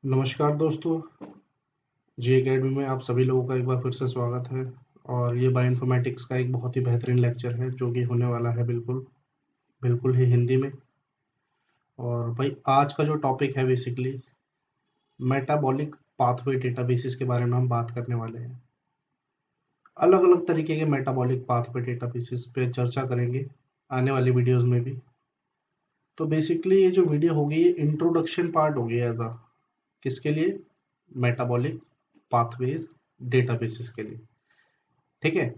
नमस्कार दोस्तों, जी एकेडमी में आप सभी लोगों का एक बार फिर से स्वागत है। और ये बायोइन्फॉर्मेटिक्स का एक बहुत ही बेहतरीन लेक्चर है जो कि होने वाला है बिल्कुल ही हिंदी में। और भाई आज का जो टॉपिक है बेसिकली मेटाबॉलिक पाथवे डेटाबेसेस के बारे में हम बात करने वाले हैं। अलग अलग तरीके के मेटाबॉलिक पाथवे डेटाबेसेस पे चर्चा करेंगे आने वाली वीडियोस में भी। तो बेसिकली ये जो वीडियो होगी ये इंट्रोडक्शन पार्ट होगी एज अ किसके लिए, मेटाबॉलिक पाथवेज डेटाबेसेस के लिए। ठीक है,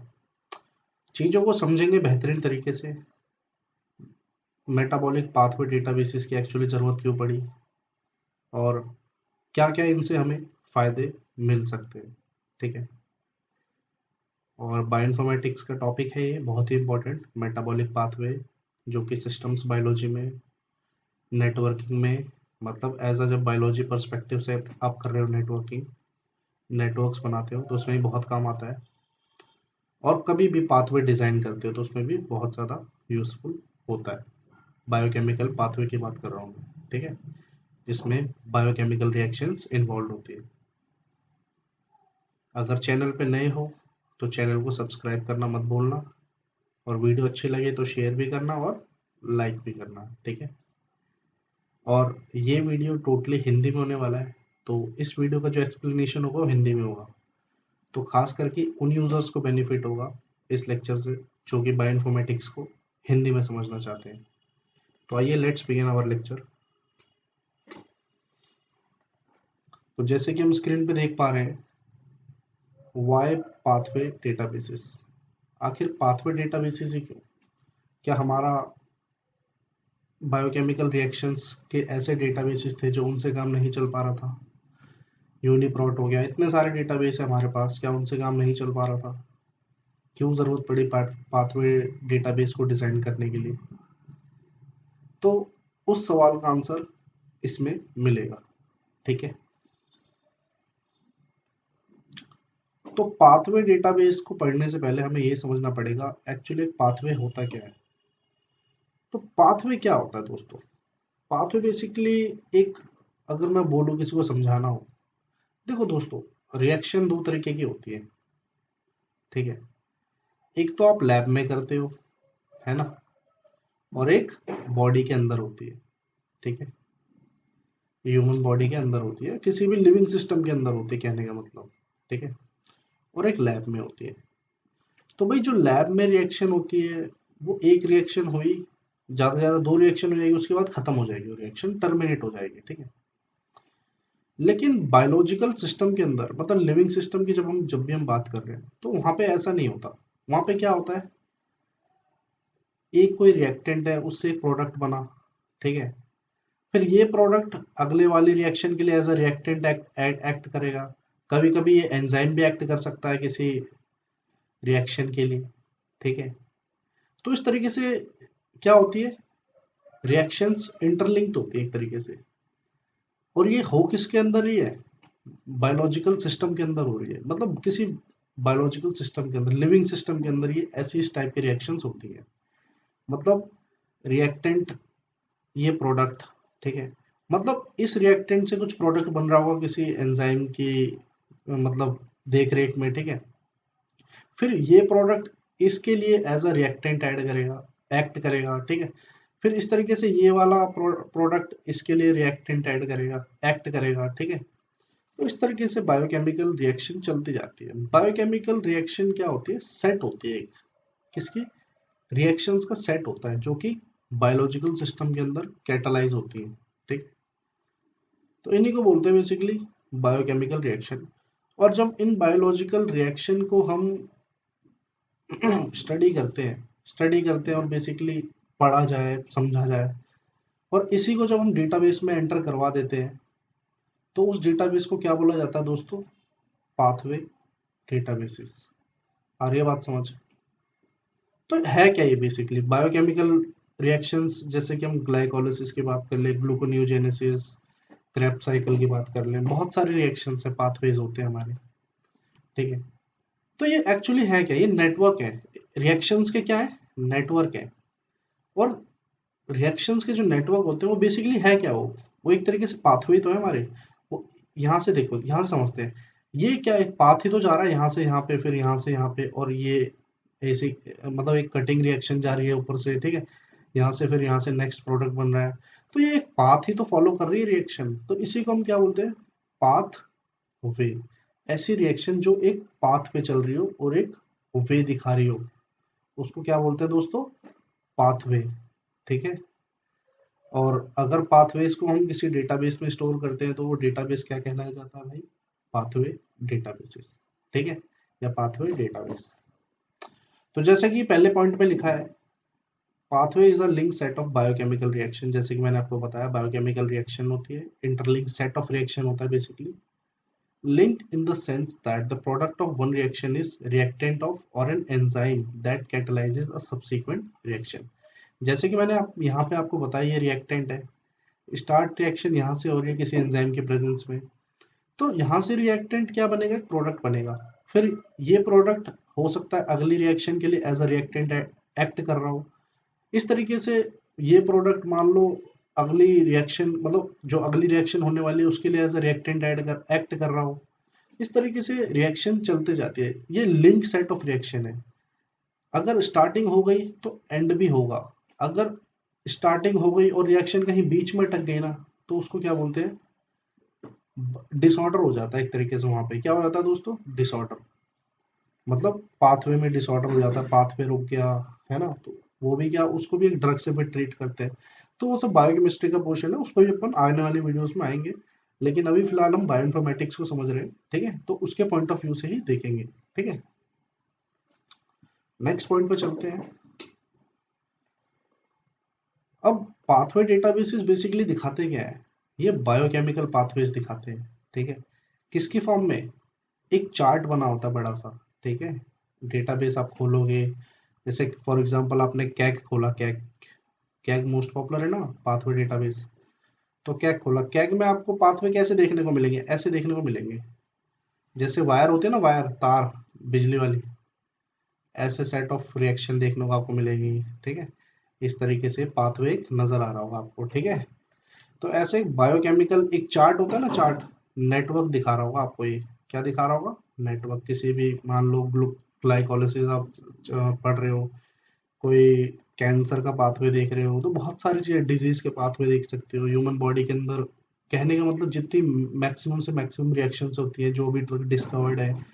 चीज़ों को समझेंगे बेहतरीन तरीके से। मेटाबॉलिक पाथवे डेटाबेसेस की एक्चुअली ज़रूरत क्यों पड़ी और क्या क्या इनसे हमें फ़ायदे मिल सकते हैं। ठीक है, और बायोइन्फॉर्मेटिक्स का टॉपिक है ये बहुत ही इंपॉर्टेंट मेटाबॉलिक पाथवे, जो कि सिस्टम्स बायोलॉजी में, नेटवर्किंग में, मतलब एज अ जब बायोलॉजी पर्सपेक्टिव से आप कर रहे हो नेटवर्किंग, नेटवर्क्स बनाते हो तो उसमें भी बहुत काम आता है। और कभी भी पाथवे डिज़ाइन करते हो तो उसमें भी बहुत ज़्यादा यूज़फुल होता है। बायोकेमिकल पाथवे की बात कर रहा हूँ मैं, ठीक है, जिसमें बायोकेमिकल रिएक्शंस इन्वॉल्व होती है। अगर चैनल पे नए हो तो चैनल को सब्सक्राइब करना मत भूलना, और वीडियो अच्छी लगे तो शेयर भी करना और लाइक भी करना, ठीक है। और ये वीडियो टोटली हिंदी में होने वाला है, तो इस वीडियो का जो एक्सप्लेनेशन होगा वो हिंदी में होगा। तो खास करके उन यूज़र्स को बेनिफिट होगा इस लेक्चर से जो कि बायोइन्फॉर्मेटिक्स को हिंदी में समझना चाहते हैं। तो आइए लेट्स बिगिन आवर लेक्चर। तो जैसे कि हम स्क्रीन पे देख पा रहे हैं, वाई पाथवे डेटाबेसेस। आखिर पाथवे डेटाबेसेस ही क्यों? क्या हमारा बायोकेमिकल रिएक्शंस के ऐसे डेटाबेसेस थे जो उनसे काम नहीं चल पा रहा था? यूनिप्रोट हो गया, इतने सारे डेटाबेस है हमारे पास, क्या उनसे काम नहीं चल पा रहा था? क्यों ज़रूरत पड़ी पाथवे डेटाबेस को डिज़ाइन करने के लिए? तो उस सवाल का आंसर इसमें मिलेगा, ठीक है। तो पाथवे डेटाबेस को पढ़ने से पहले हमें ये समझना पड़ेगा एक्चुअली पाथवे होता क्या है। तो पाथवे क्या होता है दोस्तों? पाथवे बेसिकली एक, अगर मैं बोलूँ किसी को समझाना हो, देखो दोस्तों, रिएक्शन दो तरीके की होती है, ठीक है। एक तो आप लैब में करते हो, है ना, और एक बॉडी के अंदर होती है, ठीक है। ह्यूमन बॉडी के अंदर होती है, किसी भी लिविंग सिस्टम के अंदर होती है कहने का मतलब, ठीक है। और एक लैब में होती है। तो भाई जो लैब में रिएक्शन होती है वो एक रिएक्शन हुई, ज़्यादा से ज़्यादा दो रिएक्शन हो जाएगी, उसके बाद खत्म हो जाएगी, रिएक्शन टर्मिनेट हो जाएगी, ठीक है। लेकिन बायोलॉजिकल सिस्टम के अंदर, मतलब लिविंग सिस्टम की जब भी हम बात कर रहे हैं तो वहाँ पे ऐसा नहीं होता। वहाँ पे क्या होता है, एक कोई रिएक्टेंट है, उससे एक प्रोडक्ट बना, ठीक है। फिर ये प्रोडक्ट अगले वाली रिएक्शन के लिए एज अ रिएक्टेंट एक्ट करेगा। कभी कभी ये एंजाइम भी एक्ट कर सकता है किसी रिएक्शन के लिए, ठीक है। तो इस तरीके से क्या होती है, रिएक्शंस इंटरलिंक्ड होती है एक तरीके से। और ये हो किसके अंदर ही है, बायोलॉजिकल सिस्टम के अंदर हो रही है, मतलब किसी बायोलॉजिकल सिस्टम के अंदर, लिविंग सिस्टम के अंदर ये ऐसी इस टाइप की रिएक्शंस होती है। मतलब रिएक्टेंट, ये प्रोडक्ट, ठीक है। मतलब इस रिएक्टेंट से कुछ प्रोडक्ट बन रहा होगा किसी एंजाइम की मतलब देख रेख में, ठीक है। फिर ये प्रोडक्ट इसके लिए एज अ रिएक्टेंट ऐड करेगा, एक्ट करेगा, ठीक है। फिर इस तरीके से ये वाला प्रोडक्ट इसके लिए रिएक्टेंट ऐड करेगा, एक्ट करेगा, ठीक है। तो इस तरीके से बायोकेमिकल रिएक्शन चलती जाती है। बायोकेमिकल रिएक्शन क्या होती है, सेट होती है एक, किसकी, रिएक्शंस का सेट होता है जो कि बायोलॉजिकल सिस्टम के अंदर कैटालाइज होती है, ठीक। तो इन्हीं को बोलते हैं बेसिकली बायोकेमिकल रिएक्शन। और जब इन बायोलॉजिकल रिएक्शन को हम स्टडी करते हैं और बेसिकली पढ़ा जाए, समझा जाए, और इसी को जब हम डेटाबेस में एंटर करवा देते हैं तो उस डेटाबेस को क्या बोला जाता है दोस्तों, पाथवे डेटाबेसेस। आ रही है बात समझ? तो है क्या ये बेसिकली बायोकेमिकल रिएक्शंस, जैसे कि हम ग्लाइकोलाइसिस की बात कर ले, ग्लूकोनियोजेनेसिस, क्रेब्स साइकिल की बात कर लें, बहुत सारे रिएक्शंस है, पाथवेज होते हैं हमारे, ठीक है। तो ये एक्चुअली है क्या, ये नेटवर्क है। रिएक्शंस के क्या है, नेटवर्क है। और रिएक्शंस के जो नेटवर्क होते हैं वो बेसिकली है क्या, वो एक तरीके से पाथवे तो है हमारे। वो यहाँ से देखो, यहाँ से समझते हैं, ये क्या एक पाथ ही तो जा रहा है, यहाँ से यहाँ पे, फिर यहाँ से यहाँ पे, और ये ऐसे मतलब एक कटिंग रिएक्शन जा रही है ऊपर से, ठीक है, यहाँ से फिर यहाँ से नेक्स्ट प्रोडक्ट बन रहा है। तो ये एक पाथ ही तो फॉलो कर रही है रिएक्शन, तो इसी को हम क्या बोलते हैं, पाथ वे। ऐसी रिएक्शन जो एक पाथ पे चल रही हो और एक वे दिखा रही हो, उसको क्या बोलते हैं दोस्तों, पाथवे, ठीक है। और अगर पाथवेज को हम किसी डेटाबेस में स्टोर करते हैं तो वो डेटाबेस क्या कहलाया जाता है भाई, पाथवे डेटाबेसेस, ठीक है, या पाथवे डेटाबेस। तो जैसे कि पहले पॉइंट पे लिखा है, pathway is a link set of biochemical reaction, जैसे कि मैंने आपको बताया बायोकेमिकल रिएक्शन होती है, इंटरलिंक सेट ऑफ रिएक्शन होता है basically, linked in the sense that the product of one reaction is reactant of or an enzyme that catalyzes a subsequent reaction। जैसे कि मैंने यहाँ पे आपको बताया ये रिएक्टेंट है, स्टार्ट रिएक्शन यहाँ से हो रही है किसी एंजाइम के प्रेजेंस में, तो यहाँ से रिएक्टेंट क्या बनेगा, एक प्रोडक्ट बनेगा, फिर ये प्रोडक्ट हो सकता है अगली रिएक्शन के लिए एज अ रिएक्टेंट एक्ट कर रहा हो। इस तरीके से ये प्रोडक्ट मान लो अगली रिएक्शन, मतलब जो अगली रिएक्शन होने वाली है उसके लिए एज अ रिएक्टेंट एक्ट कर रहा हो। इस तरीके से रिएक्शन चलते जाती है, ये लिंक सेट ऑफ रिएक्शन है। अगर स्टार्टिंग हो गई तो एंड भी होगा, अगर स्टार्टिंग हो गई और रिएक्शन कहीं बीच में अटक गई ना, तो उसको क्या बोलते हैं, डिसऑर्डर हो जाता है एक तरीके से, वहां पे क्या हो जाता है दोस्तों, डिसऑर्डर, मतलब पाथवे में डिसऑर्डर हो जाता है, पाथवे रुक गया, है ना, तो वो भी क्या, उसको भी एक ड्रग से भी ट्रीट करते हैं। तो वो सब बायोकेमिस्ट्री का पोर्शन है, उसको भी अपन आने वाली वीडियोस में आएंगे, लेकिन अभी फिलहाल हम बायोइन्फॉर्मेटिक्स को समझ रहे हैं, ठीक है, तो उसके पॉइंट ऑफ व्यू से ही देखेंगे, ठीक है। नेक्स्ट पॉइंट पे चलते हैं। अब पाथवे डेटाबेसेस बेसिकली दिखाते क्या है, ये बायोकेमिकल पाथवेज दिखाते हैं, ठीक है, किसकी फॉर्म में, एक चार्ट बना होता है बड़ा सा, ठीक है, डेटाबेस आप खोलोगे, जैसे फॉर एग्जांपल आपने कैग खोला, कैग, कैग मोस्ट पॉपुलर है ना पाथवे डेटाबेस, तो कैग खोला, कैग में आपको पाथवे कैसे देखने को मिलेंगे, ऐसे देखने को मिलेंगे, जैसे वायर होते हैं ना, वायर तार बिजली वाली, ऐसे सेट ऑफ रिएक्शन देखने को आपको मिलेगी, ठीक है, इस तरीके से पाथवे नजर आ रहा होगा आपको, ठीक है। तो ऐसे एक बायोकेमिकल एक चार्ट होता है ना, चार्ट, नेटवर्क दिखा रहा होगा आपको, ये क्या दिखा रहा होगा, नेटवर्क, किसी भी मान लो ग्लाइकोलिसिस आप पढ़ रहे हो, कोई कैंसर का पाथवे देख रहे हो, तो बहुत सारी चीजें, डिजीज के पाथवे देख सकते हो, ह्यूमन बॉडी के अंदर, कहने का मतलब जितनी मैक्सिमम से मैक्सिमम रिएक्शंस होती है जो भी ड्रग डिस्कवर्ड है,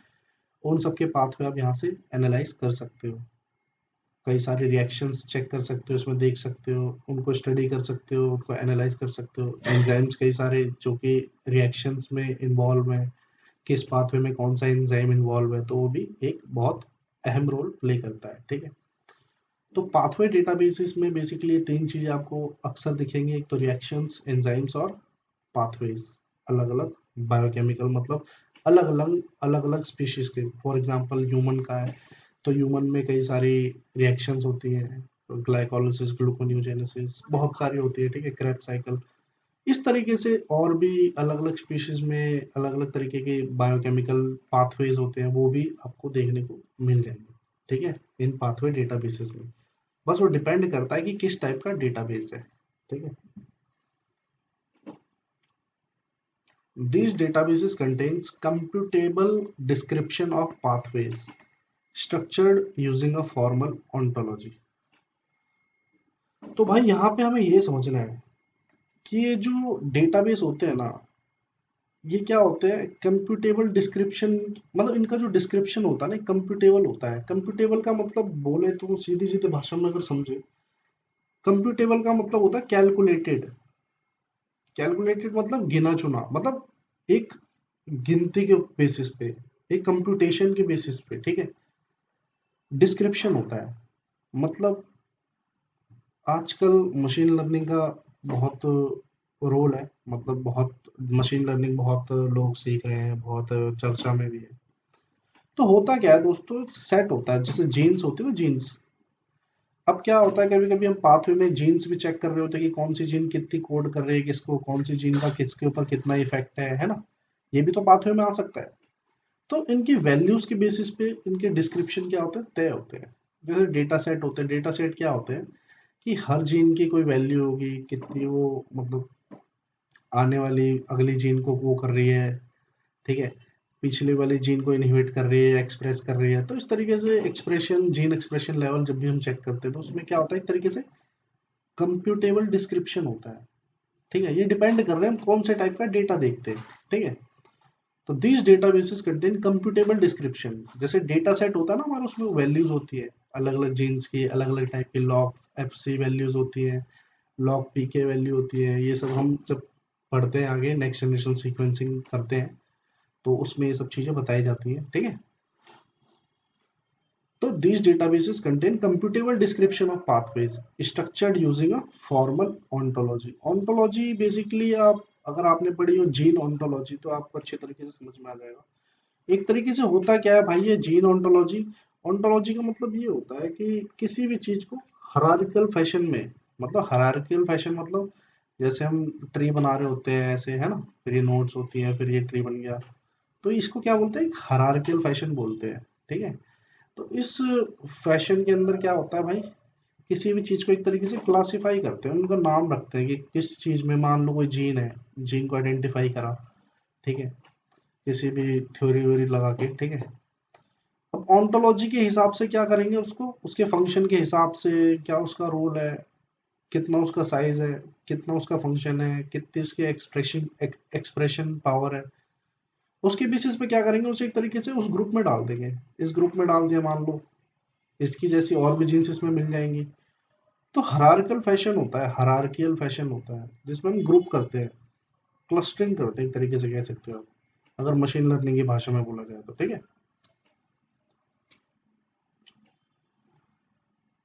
उन सबके पाथवे आप यहाँ से एनालाइज कर सकते हो, कई सारे रिएक्शंस चेक कर सकते हो, इसमें देख सकते हो, उनको स्टडी कर सकते हो, उनको एनालाइज कर सकते हो, एंजाइम्स कई सारे जो कि रिएक्शंस में इन्वॉल्व हैं, किस पाथवे में कौन सा एंजाइम इन्वॉल्व है, तो वो भी एक बहुत अहम रोल प्ले करता है, ठीक है। तो पाथवे डेटाबेसिस में बेसिकली ये तीन चीजें आपको अक्सर दिखेंगी, एक तो रिएक्शंस, एंजाइम्स और पाथवेज, अलग अलग बायोकेमिकल, मतलब अलग अलग स्पीशीज के, फॉर एग्जांपल ह्यूमन का है, तो ह्यूमन में कई सारी रिएक्शंस होती हैं, ग्लाइकोलिसिस, ग्लूकोनियोजेनेसिस, बहुत सारी होती है, ठीक है, क्रेब्स साइकिल, इस तरीके से और भी अलग अलग स्पीशीज में अलग अलग तरीके के बायोकेमिकल पाथवेज होते हैं, वो भी आपको देखने को मिल जाएंगे, ठीक है, इन पाथवे डेटाबेसेस में। बस वो डिपेंड करता है कि किस टाइप का डेटाबेस है, ठीक है। These databases contains computable description of pathways structured using a formal ontology। तो भाई यहाँ पे हमें ये समझना है कि ये जो डेटाबेस होते हैं ना, ये क्या होते हैं, कंप्यूटेबल डिस्क्रिप्शन, मतलब इनका जो डिस्क्रिप्शन होता है ना कंप्यूटेबल होता है। कंप्यूटेबल का मतलब बोले तो सीधी सीधे भाषा में अगर समझे, कंप्यूटेबल का मतलब होता है कैलकुलेटेड, कैलकुलेटेड मतलब गिना चुना, मतलब एक गिनती के बेसिस पे, एक कंप्यूटेशन के बेसिस पे, ठीक है। डिस्क्रिप्शन होता है, मतलब आजकल मशीन लर्निंग का बहुत रोल है, मतलब बहुत मशीन लर्निंग बहुत लोग सीख रहे हैं, बहुत चर्चा में भी है। तो होता क्या है दोस्तों, सेट होता है, जैसे जीन्स होती है ना, जीन्स, अब क्या होता है, कभी कभी हम पाथवे में जीन्स भी चेक कर रहे होते हैं कि कौन सी जीन कितनी कोड कर रही है किसको, कौन सी जीन का किसके ऊपर कितना इफेक्ट है ना, ये भी तो पाथवे में आ सकता है। तो इनकी वैल्यूज के बेसिस पे इनके डिस्क्रिप्शन क्या होते हैं, तय होते हैं। जैसे डेटा सेट होते हैं, डेटा सेट क्या होते हैं कि हर जीन की कोई वैल्यू होगी, कितनी वो मतलब आने वाली अगली जीन को वो कर रही है, ठीक है, पिछले वाली जीन को इनहिबिट कर रही है, एक्सप्रेस कर रही है। तो इस तरीके से एक्सप्रेशन, जीन एक्सप्रेशन लेवल जब भी हम चेक करते हैं तो उसमें क्या होता है, एक तरीके से कंप्यूटेबल डिस्क्रिप्शन होता है, ठीक है। ये डिपेंड कर रहे हैं हम कौन से टाइप का डेटा देखते हैं, ठीक है। तो this databases contain computable description. जैसे डेटा सेट होता है ना हमारा, उसमें वैल्यूज होती है अलग अलग जीन्स की, अलग अलग टाइप की लॉग एफ सी वैल्यूज होती है, लॉग पी के वैल्यू होती है। ये सब हम जब पढ़ते हैं आगे नेक्स्ट जनरेशन सीक्वेंसिंग करते हैं तो उसमें ये सब चीजें बताई जाती हैं, ठीक है। तो these databases contain computable description of pathways structured using a formal ontology. Ontology basically आप अगर आपने पढ़ी हो जीन ontology तो आपको अच्छे तरीके से समझ में आ जाएगा। एक तरीके से होता क्या है भाई ये जीन ontology? ontology का मतलब ये होता है कि किसी भी चीज को hierarchical फैशन में, मतलब hierarchical फैशन मतलब जैसे हम ट्री बना रहे होते हैं ऐसे, है ना, फिर ये नोड्स होती हैं, फिर ये ट्री बन गया, तो इसको क्या बोलते हैं, एक hierarchical फैशन बोलते हैं, ठीक है। तो इस फैशन के अंदर क्या होता है भाई, किसी भी चीज को एक तरीके से क्लासिफाई करते हैं, उनका नाम रखते हैं कि किस चीज में, मान लो कोई जीन है, जीन को आइडेंटिफाई करा, ठीक है, किसी भी थ्योरी व्योरी लगा के, ठीक है। अब ऑन्टोलॉजी के हिसाब से क्या करेंगे उसको, उसके फंक्शन के हिसाब से, क्या उसका रोल है, कितना उसका साइज है, कितना उसका फंक्शन है, कितनी उसकी एक्सप्रेशन पावर है, उसके बेसिस पे क्या करेंगे, उसे एक तरीके से उस ग्रुप में डाल देंगे। इस ग्रुप में डाल दिया मान लो, इसकी जैसी और भी जीन्स इसमें मिल जाएंगी। तो हरारकल फैशन होता है, हरारकियल फैशन होता है जिसमें हम ग्रुप करते हैं, क्लस्टरिंग करते हैं, एक तरीके से कह सकते हो आप, अगर मशीन लर्निंग की भाषा में बोला जाए तो, ठीक है।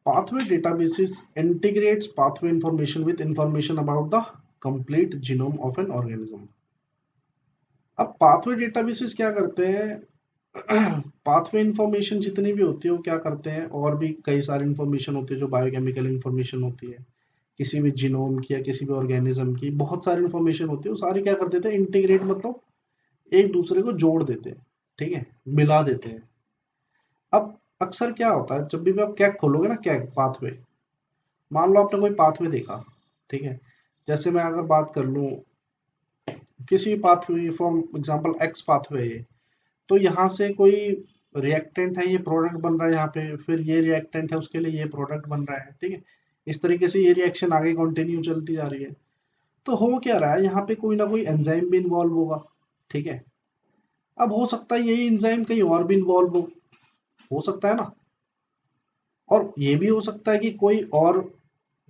Pathway databases integrates pathway information with information about the complete genome of an organism. अब पाथवे डेटाबेसेस क्या करते हैं, पाथवे इंफॉर्मेशन जितनी भी होती है वो क्या करते हैं, और भी कई सारी इंफॉर्मेशन होती है जो बायोकेमिकल इंफॉर्मेशन होती है, किसी भी जीनोम की या किसी भी ऑर्गेनिज्म की बहुत सारी इंफॉर्मेशन होती है, वो सारी क्या कर देते हैं, इंटीग्रेट मतलब एक दूसरे को जोड़ देते हैं, ठीक है, मिला देते हैं। अब अक्सर क्या होता है, जब भी आप कैग खोलोगे ना, कैग पाथवे, मान लो आपने कोई पाथवे देखा, ठीक है, जैसे मैं अगर बात कर लूँ किसी pathway, for example x pathway है, तो यहाँ से कोई रिएक्टेंट है, ये प्रोडक्ट बन रहा है यहाँ पे, फिर ये रिएक्टेंट है उसके लिए ये प्रोडक्ट बन रहा है, ठीक है। इस तरीके से ये रिएक्शन आगे कंटिन्यू चलती जा रही है। तो हो क्या रहा है, यहाँ पे कोई ना कोई एंजाइम भी इन्वॉल्व होगा, ठीक है। अब हो सकता है यही एंजाइम कहीं और भी इन्वॉल्व हो सकता है ना, और ये भी हो सकता है कि कोई और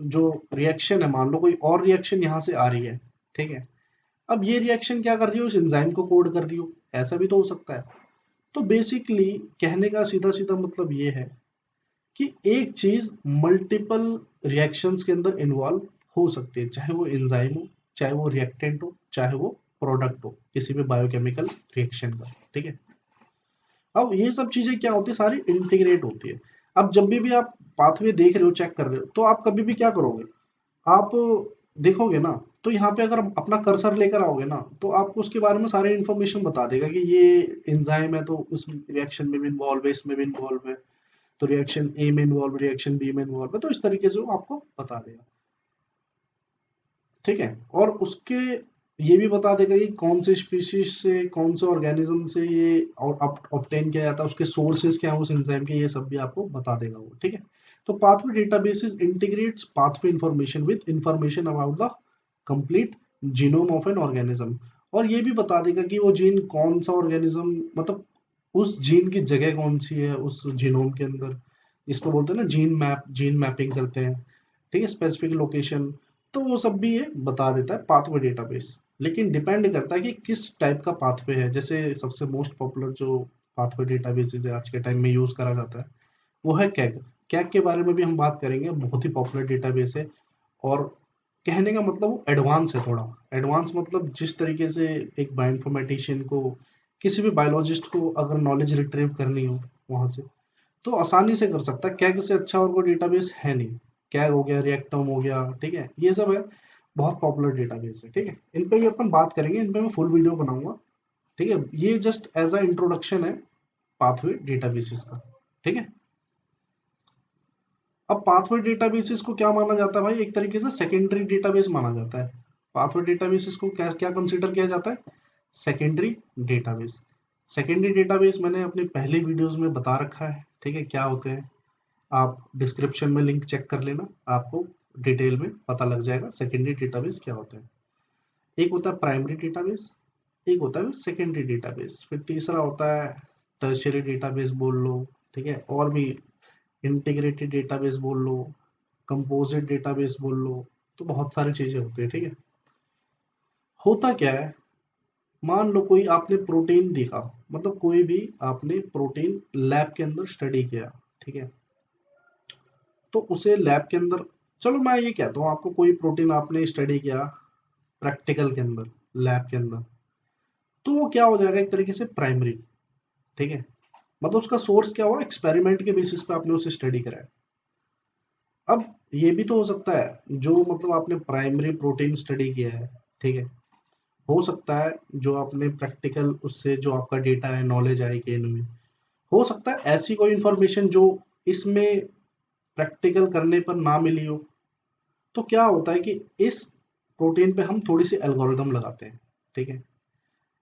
जो रिएक्शन है, मान लो कोई और रिएक्शन यहाँ से आ रही है, ठीक है, अब ये रिएक्शन क्या कर रही हो, उस एंजाइम को कोड कर रही हो, ऐसा भी तो हो सकता है। तो बेसिकली कहने का सीधा सीधा मतलब ये है कि एक चीज मल्टीपल रिएक्शंस के अंदर इन्वॉल्व हो सकती है, चाहे वो एंजाइम हो, चाहे वो रिएक्टेंट हो, चाहे वो प्रोडक्ट हो किसी भी बायोकेमिकल रिएक्शन का, ठीक है। अब ये सब चीजें क्या होती है, सारी इंटीग्रेट होती है। अब जब भी आप पाथवे देख रहे हो, चेक कर रहे हो, तो आप कभी भी क्या करोगे, आप देखोगे ना, तो यहाँ पे अगर अपना कर्सर लेकर आओगे ना, तो आपको उसके बारे में सारी इन्फॉर्मेशन बता देगा कि ये एंजाइम है तो उस रिएक्शन में भी इन्वॉल्व है, इसमें भी इन्वॉल्व है, तो रिएक्शन ए में इन्वॉल्व, रिएक्शन बी में इन्वॉल्व है, तो इस तरीके से वो आपको बता देगा, ठीक है। और उसके ये भी बता देगा कि कौन से स्पीशीज से, कौन से ऑर्गेनिज्म से ये ऑब्टेन किया जाता है, उसके सोर्सेज क्या है उस एंजाइम के, ये सब भी आपको बता देगा वो, ठीक है। तो pathway databases integrates pathway information with information about the complete genome of an organism, और ये भी बता देगा कि वो जीन कौन सा ऑर्गेनिज्म, मतलब उस जीन की जगह कौन सी है उस जीनोम के अंदर, इसको बोलते हैं ना जीन मैप, जीन मैपिंग करते हैं, ठीक है, स्पेसिफिक लोकेशन। तो वो सब भी ये बता देता है पाथवे डेटाबेस। लेकिन डिपेंड करता है कि किस टाइप का पाथवे है। जैसे सबसे मोस्ट पॉपुलर जो पाथवे डेटाबेसेस है आज के टाइम में यूज करा जाता है वो है कैग। कैग के बारे में भी हम बात करेंगे, बहुत ही पॉपुलर डेटाबेस है, और कहने का मतलब वो एडवांस है थोड़ा। एडवांस मतलब जिस तरीके से एक बायोइन्फॉर्मेटिशियन को, किसी भी बायोलॉजिस्ट को अगर नॉलेज रिट्रीव करनी हो वहां से, तो आसानी से कर सकता है। कैग से अच्छा और कोई डेटाबेस है नहीं। कैग हो गया, रिएक्टोम हो गया, ठीक है, ये सब है, बहुत पॉपुलर डेटाबेस है, ठीक है। इन पे भी अपन बात करेंगे, इन पे मैं फुल वीडियो बनाऊंगा, ठीक है। ये जस्ट एज अ इंट्रोडक्शन है पाथवे डेटाबेसेस का, ठीक है। अब पाथवे डेटाबेसेस को क्या माना जाता है भाई, एक तरीके से सेकेंडरी डेटाबेस माना जाता है, पाथवे डेटाबेसेस को क्या क्या कंसीडर किया जाता है? Secondary database. सेकेंडरी डेटाबेस मैंने अपनी पहली वीडियोस में बता रखा है, ठीक है, क्या होते हैं। आप डिस्क्रिप्शन में लिंक चेक कर लेना, आपको डिटेल में पता लग जाएगा सेकेंडरी डेटाबेस क्या होता है। एक होता है प्राइमरी डेटाबेस, एक होता है सेकेंडरी डेटाबेस, फिर तीसरा होता है टर्शियरी डेटाबेस बोल लो, ठीक है, और भी इंटीग्रेटेड डेटाबेस बोल लो, कंपोजिट डेटाबेस बोल लो, तो बहुत सारी चीजें होती है, ठीक है। होता क्या है, मान लो कोई आपने प्रोटीन देखा, मतलब कोई भी आपने प्रोटीन लैब के अंदर स्टडी किया, ठीक है, तो उसे लैब के अंदर, चलो मैं ये कहता हूँ आपको, कोई प्रोटीन आपने स्टडी किया प्रैक्टिकल के अंदर, लैब के अंदर, तो वो क्या हो जाएगा, एक तरीके से प्राइमरी, ठीक है, मतलब उसका सोर्स क्या हुआ, एक्सपेरिमेंट के बेसिस पे आपने उसे स्टडी कराया। अब ये भी तो हो सकता है जो मतलब आपने प्राइमरी प्रोटीन स्टडी किया है, ठीक है, हो सकता है जो आपने प्रैक्टिकल उससे जो आपका डेटा है, नॉलेज आई गेन हुई, हो सकता है ऐसी कोई इंफॉर्मेशन जो इसमें प्रैक्टिकल करने पर ना मिली हो। तो क्या होता है कि इस प्रोटीन पे हम थोड़ी सी एल्गोरिदम लगाते हैं, ठीक है,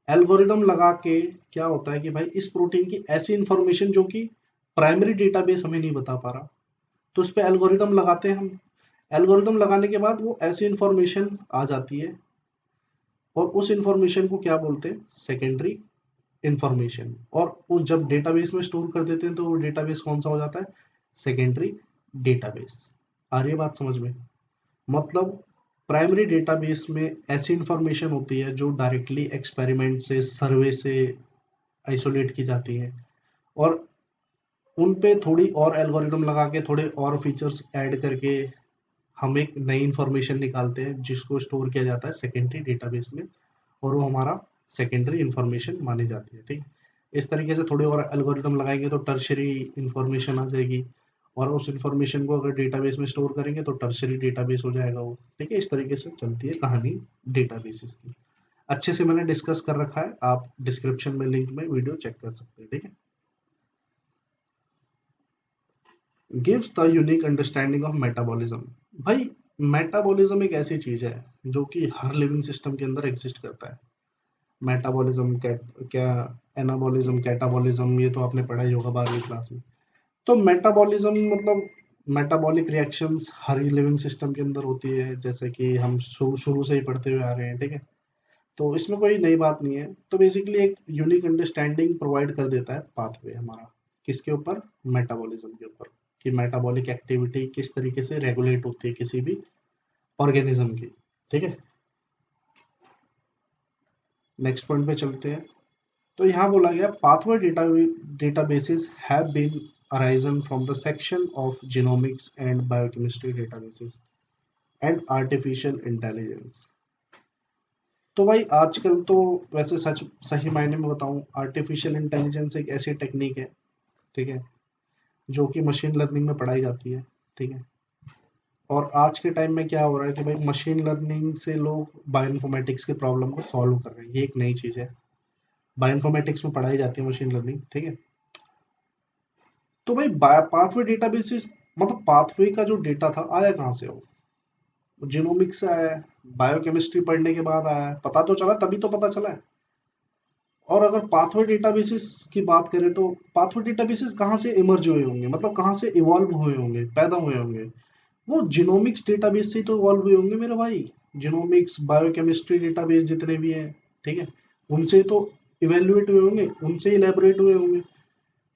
एल्गोरिदम लगा के क्या होता है कि भाई इस प्रोटीन की ऐसी इंफॉर्मेशन जो कि प्राइमरी डेटाबेस हमें नहीं बता पा रहा, तो उस पे एल्गोरिदम लगाते हैं हम। एल्गोरिदम लगाने के बाद वो ऐसी इंफॉर्मेशन आ जाती है, और उस इंफॉर्मेशन को क्या बोलते हैं, सेकेंडरी इंफॉर्मेशन, और उस जब डेटाबेस में स्टोर कर देते हैं तो वो डेटाबेस कौन सा हो जाता है, सेकेंडरी डेटाबेस। आ रही है बात समझ में? मतलब प्राइमरी डेटाबेस में ऐसी इंफॉर्मेशन होती है जो डायरेक्टली एक्सपेरिमेंट से, सर्वे से आइसोलेट की जाती है, और उन पे थोड़ी और एल्गोरिदम लगा के थोड़े और फीचर्स ऐड करके हम एक नई इंफॉर्मेशन निकालते हैं जिसको स्टोर किया जाता है सेकेंडरी डेटाबेस में, और वो हमारा सेकेंडरी इंफॉर्मेशन मानी जाती है, ठीक है। इस तरीके से थोड़ी और एल्गोरिदम लगाएंगे तो टर्शरी इंफॉर्मेशन आ जाएगी, और उस इंफॉर्मेशन को अगर डेटाबेस में स्टोर करेंगे तो टर्शरी डेटाबेस हो जाएगा वो, ठीक है। इस तरीके से चलती है कहानी डेटाबेसेस की। अच्छे से मैंने डिस्कस कर रखा है, आप डिस्क्रिप्शन में लिंक में वीडियो चेक कर सकते हैं, ठीक है। Gives the unique understanding of metabolism. भाई मेटाबॉलिज्म एक ऐसी चीज है जो कि हर लिविंग सिस्टम के अंदर एग्जिस्ट करता है। मेटाबॉलिज्म क्या, एनाबॉलिज्म, कैटाबॉलिज्म, ये तो आपने पढ़ा ही होगा 12वीं क्लास में। तो मेटाबॉलिज्म मतलब मेटाबॉलिक रिएक्शंस हर लिविंग सिस्टम के अंदर होती है, जैसे कि हम शुरू शुरू से ही पढ़ते हुए आ रहे हैं, ठीक है। तो इसमें कोई नई बात नहीं है। तो बेसिकली एक यूनिक अंडरस्टैंडिंग प्रोवाइड कर देता है पाथवे हमारा, किसके ऊपर, मेटाबॉलिज्म के ऊपर, कि मेटाबॉलिक एक्टिविटी किस तरीके से रेगुलेट होती है किसी भी ऑर्गेनिज्म की, ठीक है। नेक्स्ट पॉइंट पे चलते हैं। तो यहाँ बोला गया pathway databases have been arisen from the section of genomics and biochemistry databases and artificial intelligence। तो भाई आजकल तो वैसे सच सही मायने में बताऊं, आर्टिफिशियल इंटेलिजेंस एक ऐसी टेक्निक है, ठीक है, जो कि मशीन लर्निंग में पढ़ाई जाती है, ठीक है। और आज के टाइम में क्या हो रहा है कि भाई मशीन लर्निंग से लोग बायोइन्फॉर्मेटिक्स के प्रॉब्लम को सॉल्व कर रहे हैं, ये एक नई चीज़ है। बायोइन्फॉर्मेटिक्स में पढ़ाई जाती है मशीन लर्निंग, ठीक है। तो भाई पाथवे डेटाबेसिस, मतलब पाथवे का जो डेटा था आया कहाँ से, हो जीनोमिक्स से आया है, बायोकेमिस्ट्री पढ़ने के बाद आया है, पता तो चला, तभी तो पता चला है। और अगर पाथवे डेटाबेसिस की बात करें तो पाथवे डेटाबेसिस कहाँ से इमर्ज हुए होंगे, मतलब कहाँ से इवॉल्व हुए होंगे, पैदा हुए होंगे, वो जीनोमिक्स डेटाबेस से ही तो इवॉल्व हुए होंगे मेरे भाई। जीनोमिक्स, बायोकेमिस्ट्री डेटाबेस जितने भी हैं, ठीक है, उनसे तो इवेल्युएट हुए होंगे, उनसे ही इलेबोरेट हुए होंगे।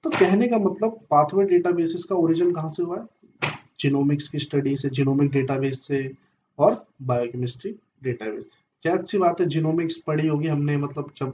तो कहने का मतलब पाथवे डेटाबेसेस का ओरिजिन कहाँ से हुआ है, जीनोमिक्स की स्टडी से, जीनोमिक डेटाबेस से, और बायोकेमिस्ट्री डेटाबेस। शायद सी बात है, जीनोमिक्स पढ़ी होगी हमने, मतलब जब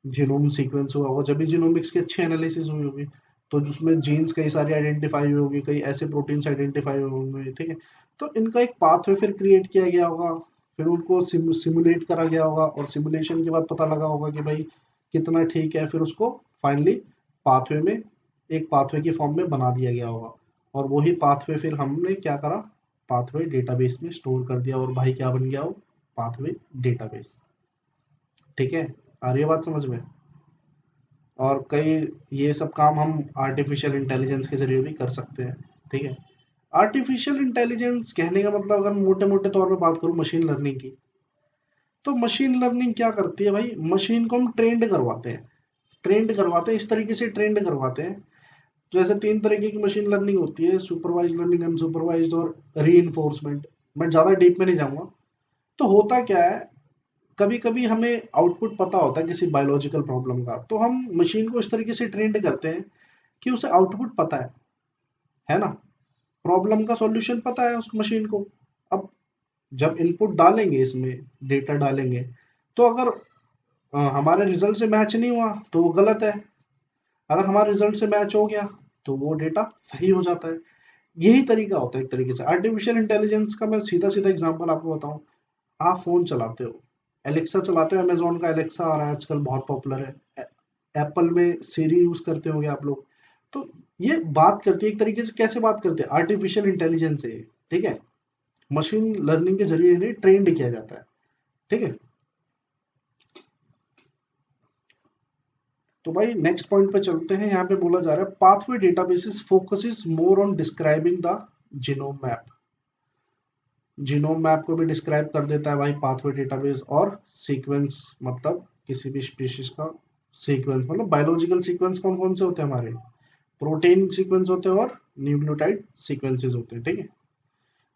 जीनोम सीक्वेंस हुआ होगा, जब भी जीनोमिक्स की अच्छी एनालिसिस हुई होगी, तो जिसमें जीन्स कई सारे आइडेंटिफाई हुए होंगे, कई ऐसे प्रोटीन्स आइडेंटिफाई हुए होंगे, ठीक है। तो इनका एक पाथवे फिर क्रिएट किया गया होगा, फिर उनको सिमुलेट करा गया होगा, और सिमुलेशन के बाद पता लगा होगा कि भाई कितना ठीक है, फिर उसको फाइनली पाथवे में, एक पाथवे की फॉर्म में बना दिया गया होगा, और वही पाथवे फिर हमने क्या करा, पाथवे डेटाबेस में स्टोर कर दिया, और भाई क्या बन गया वो, पाथवे डेटाबेस, ठीक है। आ रही है बात समझ में? और कई ये सब काम हम आर्टिफिशियल इंटेलिजेंस के जरिए भी कर सकते हैं, ठीक है। आर्टिफिशियल इंटेलिजेंस कहने का मतलब अगर मोटे मोटे तौर पे बात करूँ मशीन लर्निंग की, तो मशीन लर्निंग क्या करती है भाई, मशीन को हम ट्रेंड करवाते हैं, इस तरीके से ट्रेंड करवाते हैं। जैसे तीन तरीके की मशीन लर्निंग होती है, सुपरवाइज लर्निंग, अनसुपरवाइज्ड और रीइंफोर्समेंट। मैं ज़्यादा डीप में नहीं जाऊंगा। तो होता क्या है, कभी कभी हमें आउटपुट पता होता है किसी बायोलॉजिकल प्रॉब्लम का, तो हम मशीन को इस तरीके से ट्रेंड करते हैं कि उसे आउटपुट पता है ना, प्रॉब्लम का सॉल्यूशन पता है उस मशीन को। अब जब इनपुट डालेंगे, इसमें डेटा डालेंगे, तो अगर हमारे रिजल्ट से मैच नहीं हुआ तो वो गलत है, अगर हमारे रिजल्ट से मैच हो गया तो वो डेटा सही हो जाता है। यही तरीका होता है एक तरीके से आर्टिफिशियल इंटेलिजेंस का। मैं सीधा सीधा एग्जांपल आपको बताऊं, आप फोन चलाते हो, एलेक्सा चलाते हो, अमेजोन का एलेक्सा आ रहा है आजकल, बहुत पॉपुलर है। एप्पल में सीरी यूज करते होंगे आप लोग। तो ये बात करती है एक तरीके से, कैसे बात करते हैं, आर्टिफिशियल इंटेलिजेंस से, ठीक है, मशीन लर्निंग के जरिए इन्हें ट्रेंड किया जाता है, ठीक है। तो भाई नेक्स्ट पॉइंट पे चलते हैं। यहाँ पे बोला जा रहा है pathway databases focuses more on describing the genome map. Genome map को भी डिस्क्राइब कर देता है भाई पाथवे डेटाबेस, और सीक्वेंस मतलब किसी भी स्पीशीज का सीक्वेंस, मतलब बायोलॉजिकल सीक्वेंस कौन कौन से होते हैं हमारे, प्रोटीन सीक्वेंस होते हैं और न्यूक्लियोटाइड सीक्वेंसेस होते हैं, ठीक है।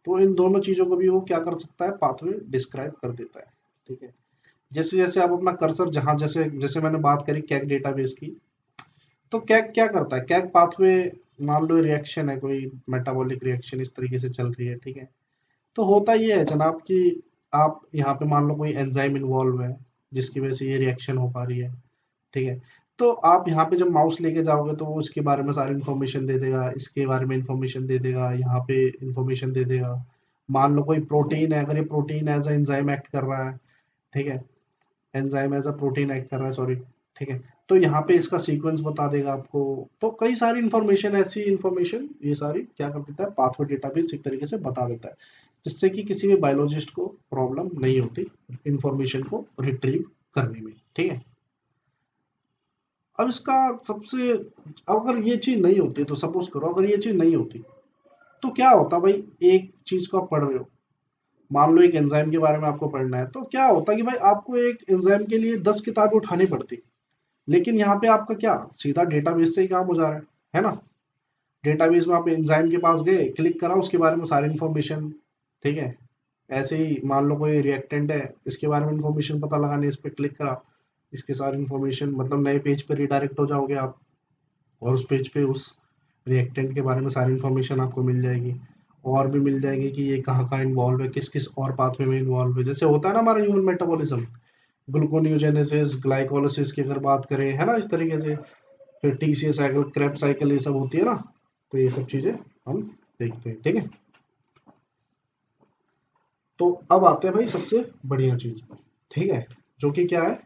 तो इन दोनों चीजों को भी वो क्या कर सकता है, पाथवे डिस्क्राइब कर देता है, ठीक है। जैसे जैसे आप अपना कर्सर जहां, जैसे जैसे मैंने बात करी कैक डेटाबेस की, तो कैक क्या करता है, कैक पाथवे, मान लो रिएक्शन है, कोई मेटाबॉलिक रिएक्शन इस तरीके से चल रही है, ठीक है। तो होता ये है जनाब कि आप यहाँ पे मान लो कोई एंजाइम इन्वॉल्व है जिसकी वजह से ये रिएक्शन हो पा रही है, ठीक है। तो आप यहाँ पे जब माउस लेके जाओगे तो वो इसके बारे में सारी इन्फॉर्मेशन दे देगा, इसके बारे में इन्फॉर्मेशन दे देगा, यहाँ पे इन्फॉर्मेशन दे देगा। मान लो कोई प्रोटीन है, अगर ये protein as a enzyme act कर रहा है, ठीक है, enzyme as a protein act कर रहा है, सॉरी, ठीक है। तो यहाँ पे इसका सीक्वेंस बता देगा आपको। तो कई सारी इन्फॉर्मेशन, ऐसी इन्फॉर्मेशन ये सारी क्या कर देता है, पाथवे डेटाबेस एक तरीके से बता देता है, जिससे कि किसी भी बायोलॉजिस्ट को प्रॉब्लम नहीं होती इन्फॉर्मेशन को रिट्रीव करने में, ठीक है। अब इसका सबसे, अगर ये चीज नहीं होती, तो सपोज करो अगर ये चीज नहीं होती तो क्या होता भाई, एक चीज को आप पढ़ रहे हो, मान लो एक एंजाइम के बारे में आपको पढ़ना है, तो क्या होता कि भाई आपको एक एंजाइम के लिए 10 किताबें उठानी पड़ती, लेकिन यहाँ पे आपका क्या, सीधा डेटाबेस से ही काम हो जा रहा है ना। डेटाबेस में आप एंजाइम के पास गए, क्लिक करा, उसके बारे में सारी इन्फॉर्मेशन, ठीक है। ऐसे ही मान लो कोई रिएक्टेंट है, इसके बारे में इन्फॉर्मेशन पता लगाने, इस पर क्लिक करा, इसके सारी इन्फॉर्मेशन, मतलब नए पेज पे रिडायरेक्ट हो जाओगे आप, और उस पेज पे उस रिएक्टेंट के बारे में सारी इन्फॉर्मेशन आपको मिल जाएगी। और भी मिल जाएगी कि ये कहाँ कहाँ इन्वॉल्व है, किस किस और पाथवे में इन्वॉल्व है, जैसे होता है ना हमारा ह्यूमन मेटाबॉलिज्म, ग्लूकोनियोजेनेसिस, ग्लाइकोलिसिस की अगर बात करें, है ना, इस तरीके से। फिर टीसीए साइकिल, क्रेब साइकिल, ये सब होती है ना। तो ये सब चीजें हम देखते हैं, ठीक है। तो अब आते हैं भाई सबसे बढ़िया चीज पर, ठीक है, जो कि क्या है,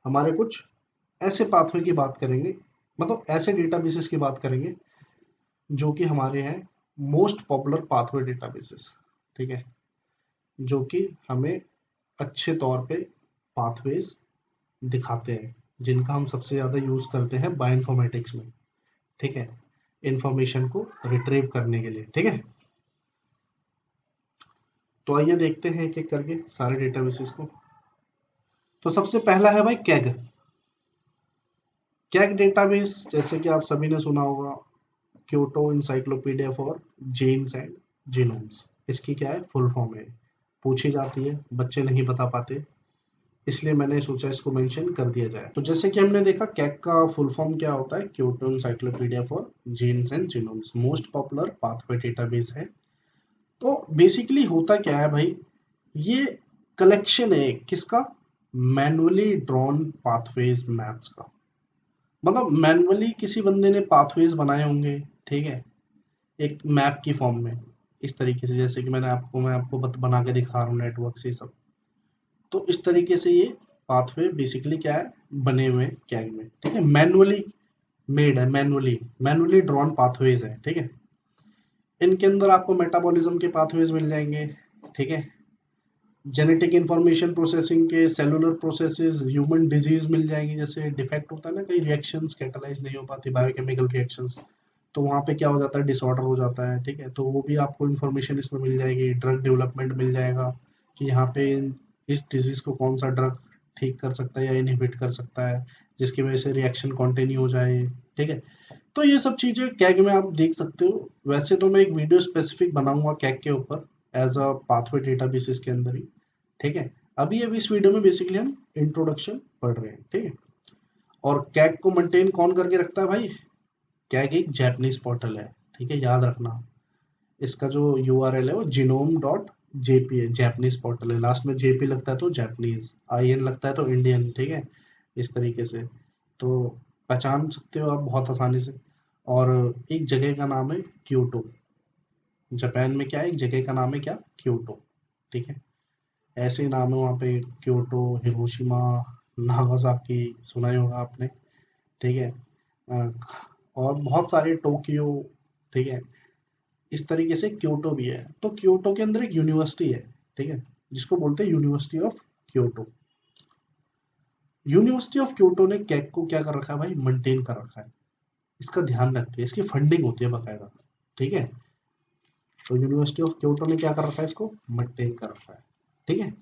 हमारे कुछ ऐसे पाथवे की बात करेंगे, मतलब ऐसे डेटाबेसेस की बात करेंगे जो कि हमारे हैं मोस्ट पॉपुलर पाथवे डेटाबेसेस, ठीक है, जो कि हमें अच्छे तौर पे पाथवेज दिखाते हैं, जिनका हम सबसे ज़्यादा यूज़ करते हैं बायोइन्फॉर्मेटिक्स में, ठीक है, इंफॉर्मेशन को रिट्रीव करने के लिए, ठीक है। तो आइए देखते हैं एक एक करके सारे डेटाबेसेस को। तो सबसे पहला है भाई कैग। कैग डेटाबेस, जैसे कि आप सभी ने सुना होगा, Kyoto encyclopedia for genes and genomes, इसकी क्या है, फुल फॉर्म है, पूछी जाती है, बच्चे नहीं बता पाते, इसलिए मैंने सोचा इसको मेंशन कर दिया जाए। तो जैसे कि हमने देखा कैग का फुल फॉर्म क्या होता है, Kyoto encyclopedia for genes and genomes, most popular pathway database है। तो बेसिकली होता क्या है भाई, ये कलेक्शन है किसका, मैनुअली ड्रॉन पाथवेज मैप्स का, मतलब मैनुअली किसी बंदे ने पाथवेज बनाए होंगे, ठीक है, एक मैप की फॉर्म में, इस तरीके से, जैसे कि मैं आपको बना के दिखा रहा हूँ नेटवर्क से सब। तो इस तरीके से ये पाथवे बेसिकली क्या है, बने हुए हैं कैग में, ठीक है, मैनुअली मेड है, मैनुअली ड्रॉन पाथवेज है, ठीक है। इनके अंदर आपको मेटाबॉलिज्म के पाथवेज मिल जाएंगे, ठीक है, जेनेटिक इंफॉर्मेशन प्रोसेसिंग के, सेलुलर प्रोसेसेस, ह्यूमन डिजीज मिल जाएंगी, जैसे डिफेक्ट होता है ना, कई रिएक्शंस कैटालाइज नहीं हो पाती, बायोकेमिकल रिएक्शंस, तो वहाँ पे क्या हो जाता है, डिसऑर्डर हो जाता है, ठीक है, तो वो भी आपको इन्फॉर्मेशन इसमें मिल जाएगी। ड्रग डेवलपमेंट मिल जाएगा कि यहाँ पे इस डिजीज को कौन सा ड्रग ठीक कर सकता है या इनहिबिट कर सकता है, जिसकी वजह से रिएक्शन कंटिन्यू हो जाए। ठीक है, तो ये सब चीजें कैग में आप देख सकते हो। वैसे तो मैं एक वीडियो स्पेसिफिक बनाऊंगा कैग के ऊपर एज अ पाथवे डेटाबेसेस के अंदर ही। ठीक है, अभी इस वीडियो में बेसिकली हम इंट्रोडक्शन पढ़ रहे हैं। ठीक है, और कैग को मेंटेन कौन करके रखता है भाई? कैग एक जापानीज पोर्टल है। ठीक है, याद रखना, इसका जो यूआरएल है वो जीनोम डॉट जेपी है, जापानीज पोर्टल है। लास्ट में जेपी लगता है तो जापानीज, आईएन लगता है तो इंडियन। ठीक है, इस तरीके से तो पहचान सकते हो आप बहुत आसानी से। और एक जगह का नाम है क्योटो। जापान में क्या है, एक जगह का नाम है क्या, क्योटो। ठीक है, ऐसे ही नाम है वहाँ पे, क्योटो, हिरोशिमा, नागासाकी, सुना ही होगा आपने। ठीक है, अ, और बहुत सारे, टोक्यो। ठीक है, इस तरीके से क्योटो भी है। तो क्योटो के अंदर एक यूनिवर्सिटी है। ठीक है, जिसको बोलते हैं university of Kyoto. University of Kyoto ने कैग को क्या कर रखा है भाई, मेंटेन कर रखा है। इसका ध्यान रखती है, इसकी फंडिंग होती है बकायदा। ठीक है, तो यूनिवर्सिटी ऑफ क्योटो ने क्या कर रखा है, इसको मेंटेन कर रखा है। ठीक है,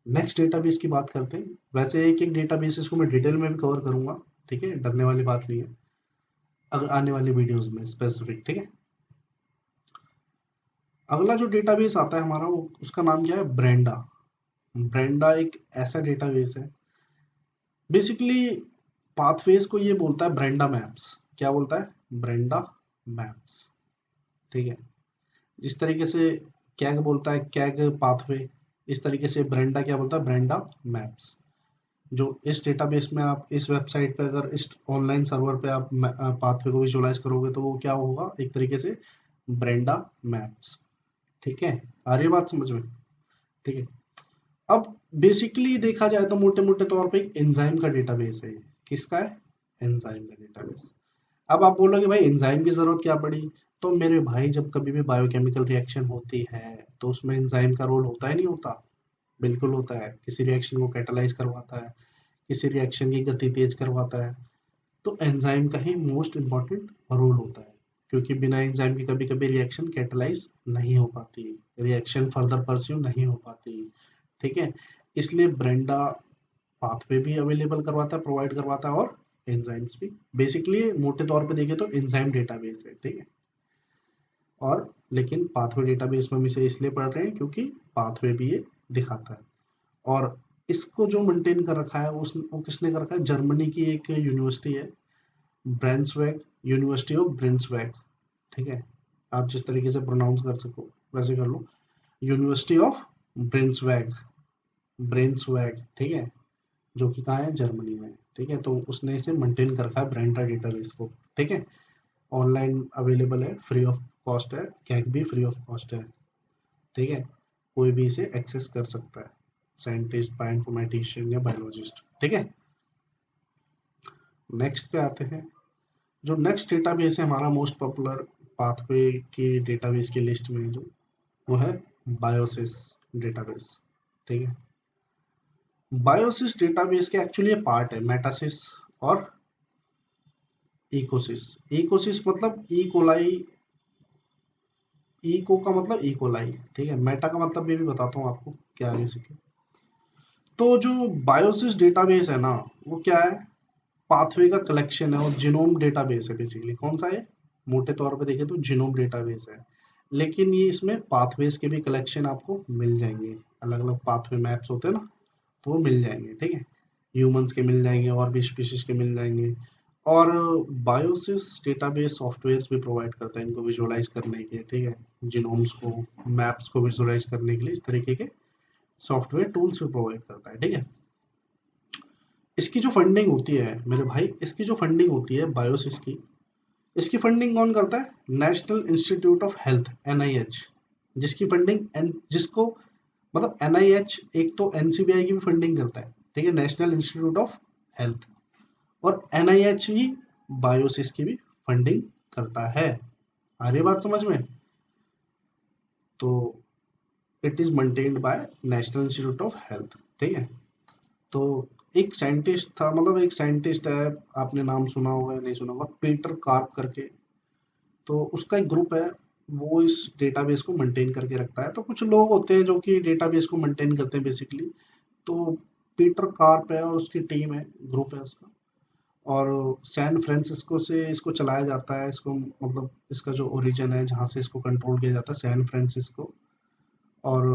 नेक्स्ट डेटाबेस की बात करते हैं। वैसे एक एक डेटाबेस को मैं डिटेल में भी कवर करूंगा। ठीक है, डरने वाली बात नहीं है, अगर आने वाली वीडियोस में स्पेसिफिक। ठीक है, अगला जो डेटाबेस आता है हमारा, वो उसका नाम क्या है, ब्रेंडा। ब्रेंडा एक ऐसा डेटाबेस है, बेसिकली पाथवेज को ये बोलता है ब्रेंडा मैप्स। क्या बोलता है, ब्रेंडा मैप्स। ठीक है, जिस तरीके से कैग बोलता है कैग पाथवे, इस तरीके से ब्रेंडा क्या बोलता है, ब्रेंडा मैप्स। जो इस डेटाबेस में, आप इस वेबसाइट पे अगर इस ऑनलाइन सर्वर पे आप पाथवे को विजुअलाइज करोगे तो वो क्या होगा, एक तरीके से ब्रेंडा मैप्स। ठीक है, आ रही है बात समझ में? ठीक है, अब बेसिकली देखा जाए तो मोटे मोटे तौर पे एक एंजाइम का डेटाबेस है ये। किसका है, एंजाइम का डेटाबेस। अब आप बोलोगे भाई एंजाइम की जरूरत क्या पड़ी? तो मेरे भाई, जब कभी भी बायोकेमिकल रिएक्शन होती है तो उसमें एंजाइम का रोल होता है, नहीं होता? बिल्कुल होता है, किसी रिएक्शन को कैटालाइज करवाता है, किसी रिएक्शन की गति तेज करवाता है। तो एंजाइम का ही मोस्ट इम्पॉर्टेंट रोल होता है, क्योंकि बिना एंजाइम के कभी कभी रिएक्शन कैटालाइज नहीं हो पाती, रिएक्शन फर्दर परस्यू नहीं हो पाती। ठीक है, इसलिए ब्रेंडा पाथवे भी अवेलेबल करवाता है, प्रोवाइड करवाता है, और एंजाइम्स भी। बेसिकली मोटे तौर पे देखें तो एंजाइम डेटाबेस है। ठीक है, और लेकिन पाथवे डेटाबेस में हम इसे इसलिए पढ़ रहे हैं क्योंकि पाथवे भी ये दिखाता है। और इसको जो मेंटेन कर रखा है उस वो किसने कर रखा है, जर्मनी की एक यूनिवर्सिटी है, ब्रेंसवेग, यूनिवर्सिटी ऑफ ब्रेंसवेग। ठीक है, आप जिस तरीके से प्रोनाउंस कर सको वैसे कर लो, यूनिवर्सिटी ऑफ ब्रेंसवेग, ब्रेंसवेग। ठीक है, जो कि कहाँ है, जर्मनी में। ठीक है, तो उसने इसे मेंटेन कर रखा है ब्रेंडा डेटाबेस को। ठीक है, ऑनलाइन अवेलेबल है, फ्री ऑफ कॉस्ट है, कैग भी फ्री ऑफ कॉस्ट है। ठीक है, कोई भी इसे एक्सेस कर सकता है, साइंटिस्ट, बायोइन्फॉर्मेटिशियन या बायोलॉजिस्ट। ठीक है, नेक्स्ट पे आते हैं। जो नेक्स्ट डेटाबेस है हमारा मोस्ट पॉपुलर पाथवे की डेटाबेस की लिस्ट में, जो वो है बायोसिस डेटाबेस। ठीक है, बायोसिस डेटाबेस के एक्चुअली ये पार्ट है मेटासिस और इकोसिस। इकोसिस मतलब ई कोलाई, इको का मतलब ई कोलाई। ठीक है, मेटा का मतलब ये भी बताता हूँ आपको क्या है बेसिकली। तो जो बायोसिस डेटाबेस है ना, वो क्या है, पाथवे का कलेक्शन है और जीनोम डेटाबेस है बेसिकली। कौन सा है, मोटे तौर पे देखें तो जीनोम डेटाबेस है, लेकिन ये इसमें पाथवेज के भी कलेक्शन आपको मिल जाएंगे। अलग अलग पाथवे मैप्स होते हैं ना, तो वो मिल जाएंगे। ठीक है, ह्यूमंस के मिल जाएंगे और भी स्पीशीज के मिल जाएंगे। और बायोसिस डेटाबेस सॉफ्टवेयर्स भी प्रोवाइड करता है इनको विजुअलाइज करने के। ठीक है, जीनोम्स को, मैप्स को विजुअलाइज करने के लिए इस तरीके के सॉफ्टवेयर टूल्स भी प्रोवाइड करता है। ठीक है, इसकी जो फंडिंग होती है मेरे भाई, इसकी जो फंडिंग होती है बायोसिस की, इसकी फंडिंग कौन करता है, national institute of health, NIH. जिसकी फंडिंग जिसको मतलब एनआईएच एक तो एनसीबीआई की भी फंडिंग करता है। ठीक है, नेशनल इंस्टीट्यूट ऑफ हेल्थ, और एनआईएच ही बायोसिस की भी फंडिंग करता है। आ रही है बात समझ में? तो it is maintained by national institute of health. ठीक है, तो एक साइंटिस्ट था, मतलब एक साइंटिस्ट है, आपने नाम सुना होगा या नहीं सुना होगा, पीटर कार्प करके। तो उसका एक ग्रुप है, वो इस डेटाबेस को मेंटेन करके रखता है। तो कुछ लोग होते हैं जो कि डेटाबेस को मेंटेन करते हैं बेसिकली, तो पीटर कार्प है और उसकी टीम है, ग्रुप है उसका, और सैन फ्रांसिस्को से इसको चलाया जाता है। इसको मतलब इसका जो ओरिजिन है, जहाँ से इसको कंट्रोल किया जाता है, सैन फ्रांसिस्को। और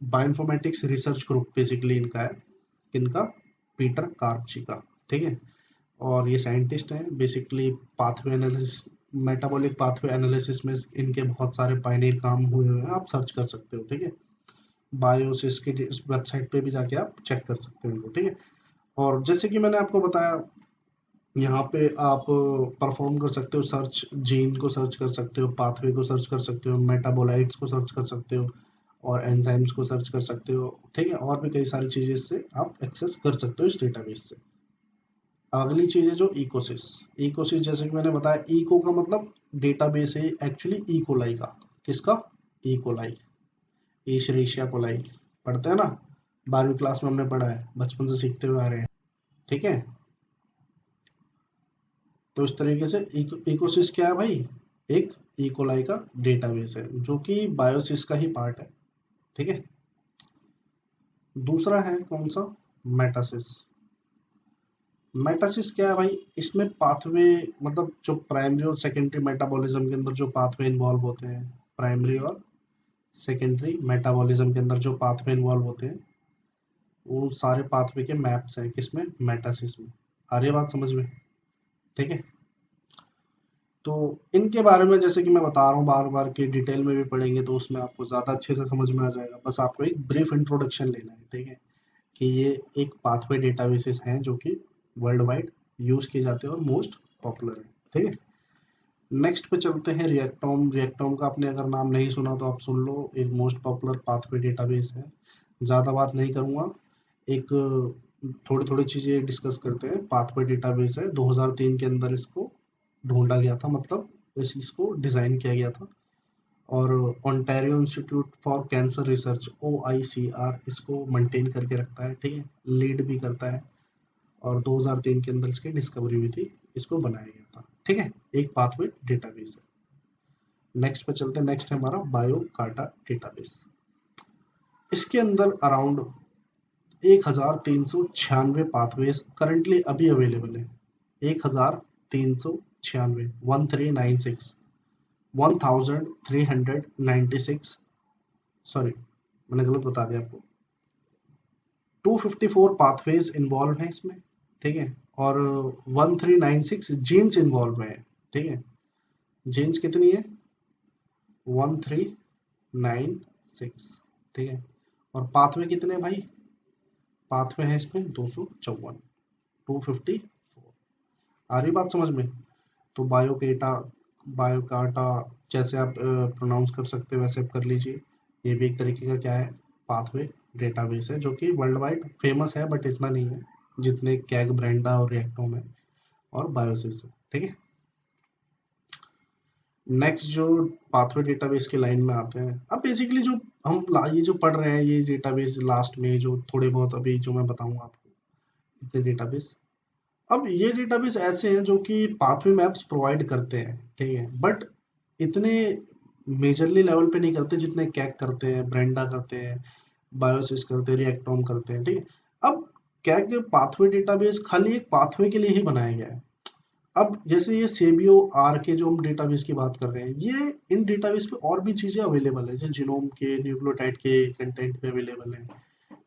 बायोइन्फॉर्मेटिक्स रिसर्च ग्रुप बेसिकली इनका है, किनका, पीटर कार्प जी का, ठीक है। और ये साइंटिस्ट हैं basically, pathway analysis, metabolic pathway analysis में इनके बहुत सारे पायनियर काम हुए हुए हैं, आप सर्च कर सकते हो, ठीक है। बायोसिस की वेबसाइट पे भी जाके आप चेक कर सकते हो इनको, ठीक है। और जैसे कि मैंने आपको बताया, यहाँ पे आप परफॉर्म कर सकते हो सर्च, जीन को सर्च कर सकते हो, पाथवे को सर्च कर सकते हो, मेटाबोलाइट्स को सर्च कर सकते हो, और एंजाइम्स को सर्च कर सकते हो, ठीक है। और भी कई सारी चीज़ें इससे आप एक्सेस कर सकते हो इस डेटाबेस से। अगली चीज़ है जो इकोसिस। इकोसिस जैसे कि मैंने बताया, इको का मतलब डेटाबेस है एक्चुअली इकोलाई का। किसका? E coli, Escherichia coli. पढ़ते हैं ना, 12वीं क्लास में हमने पढ़ा है, बचपन से सीखते हुए आ रहे हैं, ठीक है। तो इस तरीके से इकोसिस क्या है भाई? एक इकोलाई का डेटाबेस है जो कि बायोसिस का ही पार्ट है, ठीक है। दूसरा है कौन सा? मेटासिस। मेटासिस क्या है भाई? इसमें पाथवे, मतलब जो प्राइमरी और सेकेंडरी मेटाबॉलिज्म के अंदर जो पाथवे इन्वॉल्व होते हैं, प्राइमरी और सेकेंडरी मेटाबॉलिज्म के अंदर जो पाथवे इन्वॉल्व होते हैं, वो सारे पाथवे के मैप्स हैं किसमें? मेटासिस में। आ रही है बात समझ में? ठीक है। तो इनके बारे में जैसे कि मैं बता रहा हूँ बार बार, कि डिटेल में भी पढ़ेंगे तो उसमें आपको ज़्यादा अच्छे से समझ में आ जाएगा। बस आपको एक ब्रीफ इंट्रोडक्शन लेना है, ठीक है, कि ये एक पाथवे डेटाबेसेस हैं जो कि वर्ल्ड वाइड यूज़ किए जाते हैं और मोस्ट पॉपुलर है, ठीक है। नेक्स्ट पे चलते हैं, रिएक्टोम। रिएक्टोम का आपने अगर नाम नहीं सुना तो आप सुन लो, एक मोस्ट पॉपुलर पाथवे डेटाबेस है। ज़्यादा बात नहीं करूँगा, एक थोड़ी थोड़ी चीज़ें डिस्कस करते हैं। पाथवे डेटाबेस है, 2003 के अंदर इसको ढूंढा गया था, मतलब इसको डिज़ाइन किया गया था। और Ontario institute for cancer research, OICR, इसको मेंटेन करके रखता है, ठीक है, लीड भी करता है। और 2003 के अंदर इसकी डिस्कवरी हुई थी, इसको बनाया गया था, ठीक है। एक पाथवे डेटाबेस है। नेक्स्ट पे चलते हैं, नेक्स्ट है हमारा बायोकार्टा डेटाबेस। इसके अंदर अराउंड 1396 पाथवेज करंटली अभी अवेलेबल है। 1396, 1396, 1396, सॉरी मैंने गलत बता दिया आपको, 254 पाथवेज इन्वॉल्व हैं इसमें, ठीक है। और 1396 जीन्स इन्वॉल्व हैं, ठीक है। जीन्स कितनी है? 1396, ठीक है। और पाथवे कितने हैं भाई? पाथवे हैं इसमें 254, 254। आ रही बात समझ में? तो बायोकेटा, बायोकार्टा, जैसे आप प्रोनाउंस कर सकते हो वैसे आप कर लीजिए। ये भी एक तरीके का क्या है? पाथवे डेटाबेस है जो कि वर्ल्ड वाइड फेमस है, बट इतना नहीं है जितने कैग, ब्रेंडा और रिएक्टोम है और बायोसिस है, ठीक है। नेक्स्ट जो पाथवे डेटाबेस के लाइन में आते हैं, अब बेसिकली जो हम ये जो पढ़ रहे हैं, ये डेटाबेस लास्ट में जो थोड़े बहुत अभी जो मैं बताऊंगा आपको, इतने डेटाबेस। अब ये डेटाबेस ऐसे हैं जो कि पाथवे मैप्स प्रोवाइड करते हैं, ठीक है, बट इतने मेजरली लेवल पे नहीं करते जितने कैग करते हैं, ब्रेंडा करते हैं, बायोसिस करते हैं, रिएक्टोम करते हैं, ठीक है। अब कैग पाथवे डेटाबेस खाली एक पाथवे के लिए ही बनाया गया है। अब जैसे ये सेबियो आर के जो हम डेटाबेस की बात कर रहे हैं, ये इन डेटाबेस पे और भी चीजें अवेलेबल है, जैसे जीनोम के, न्यूक्लियोटाइड के कंटेंट पे अवेलेबल है,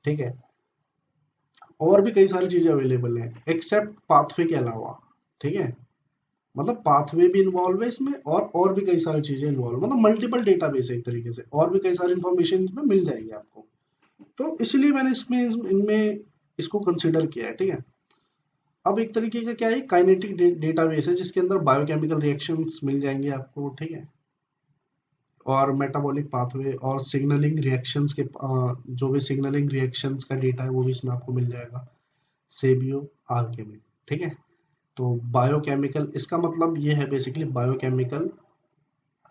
ठीक है। और भी कई सारी चीजें अवेलेबल हैं एक्सेप्ट पाथवे के अलावा, ठीक है। मतलब पाथवे भी इन्वॉल्व है इसमें, और भी कई सारी चीजें इन्वॉल्व, मतलब मल्टीपल डेटाबेस है एक तरीके से, और भी कई सारी इंफॉर्मेशन इसमें मिल जाएगी आपको। तो इसलिए मैंने इसमें इनमें इसको कंसिडर किया है, ठीक है। अब एक तरीके का क्या है, काइनेटिक डेटाबेस है जिसके अंदर बायोकेमिकल रिएक्शंस मिल जाएंगे आपको, ठीक है। और मेटाबॉलिक पाथवे और सिग्नलिंग रिएक्शंस के जो भी सिग्नलिंग रिएक्शंस का डेटा है वो भी इसमें आपको मिल जाएगा, सेबियो आरके में, ठीक है। तो बायोकेमिकल, इसका मतलब ये है बेसिकली बायोकेमिकल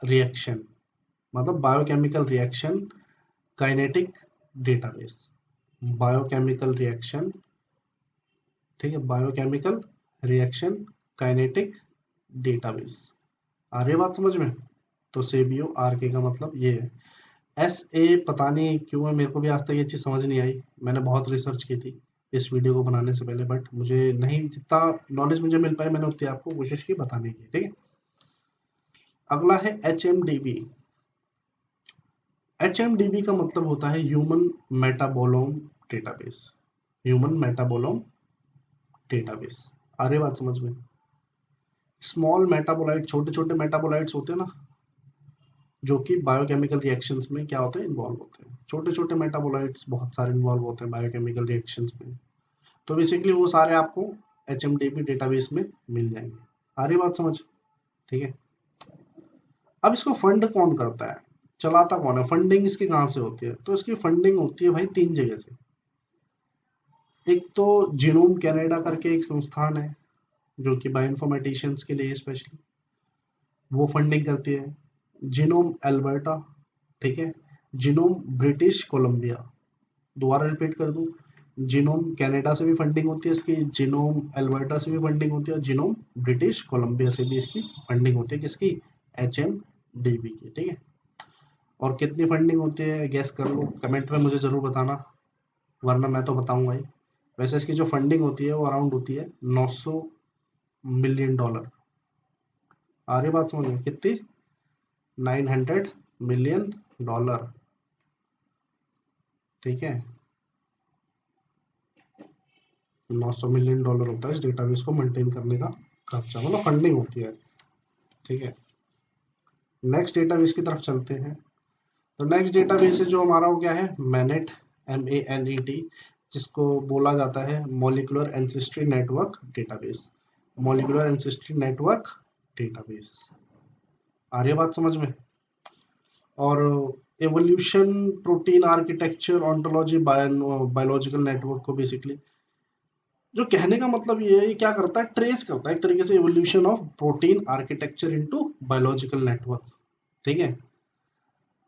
रिएक्शन, मतलब biochemical reaction kinetic database, biochemical reaction, ठीक है, बायोकेमिकल रिएक्शन काइनेटिक डेटाबेस। आ रही है बात समझ में? तो सेबियो आरके का मतलब ये है। SA पता नहीं क्यों है, मेरे को भी आज तक ये चीज़ समझ नहीं आई। मैंने बहुत रिसर्च की थी इस वीडियो को बनाने से पहले, बट मुझे नहीं, जितना नॉलेज मुझे मिल पाई मैंने उतनी आपको कोशिश की बताने की, ठीक है। अगला है HMDB। HMDB का मतलब होता है ह्यूमन मेटाबोलोम डेटाबेस। ह्यूमन मेटाबोलोम डेटाबेस, आ रही बात समझ में? स्मॉल मेटाबोलाइट, छोटे छोटे मेटाबोलाइट्स होते हैं ना, जो कि बायोकेमिकल रिएक्शंस में क्या होते हैं, इन्वॉल्व होते हैं। छोटे छोटे मेटाबोलाइट्स बहुत सारे इन्वॉल्व होते हैं बायोकेमिकल रिएक्शंस में। तो बेसिकली वो सारे आपको HMDB डेटाबेस में मिल जाएंगे। आ रही बात समझ? ठीक है। अब इसको फंड कौन करता है, चलाता कौन है, फंडिंग इसकी कहाँ से होती है? तो इसकी फंडिंग होती है भाई 3 जगह से। एक तो जीनोम कनाडा करके एक संस्थान है, जो कि बायोइन्फॉर्मेटिशियंस के लिए स्पेशली वो फंडिंग करती है। जीनोम अल्बर्टा, ठीक है। जीनोम ब्रिटिश कोलंबिया, दोबारा रिपीट कर दूं, जीनोम कनाडा से भी फंडिंग होती है इसकी, जीनोम अल्बर्टा से भी फंडिंग होती है, जीनोम ब्रिटिश कोलंबिया से भी इसकी फंडिंग होती है। किसकी? HMDB की, ठीक है। और कितनी फंडिंग होती है गैस कर लो, कमेंट में मुझे ज़रूर बताना, वरना मैं तो बताऊंगा ही। वैसे इसकी जो फंडिंग होती है वो अराउंड होती है $900 मिलियन। आ रही बात समझ में? कितनी? $900 मिलियन, ठीक है। $900 मिलियन होता है इस डेटाबेस को मेंटेन करने का खर्चा, मतलब फंडिंग होती है, ठीक है। नेक्स्ट डेटाबेस की तरफ चलते हैं। तो नेक्स्ट डेटाबेस है जो हमारा, वो क्या है? मैनेट, MANET, जिसको बोला जाता है molecular ancestry network database. Molecular ancestry network database, आ रही है बात समझ में? और evolution, protein architecture, ontology, biological network को बेसिकली, जो कहने का मतलब ये है, ये क्या करता है, ट्रेस करता है एक तरीके से evolution of protein architecture into biological network, ठीक है।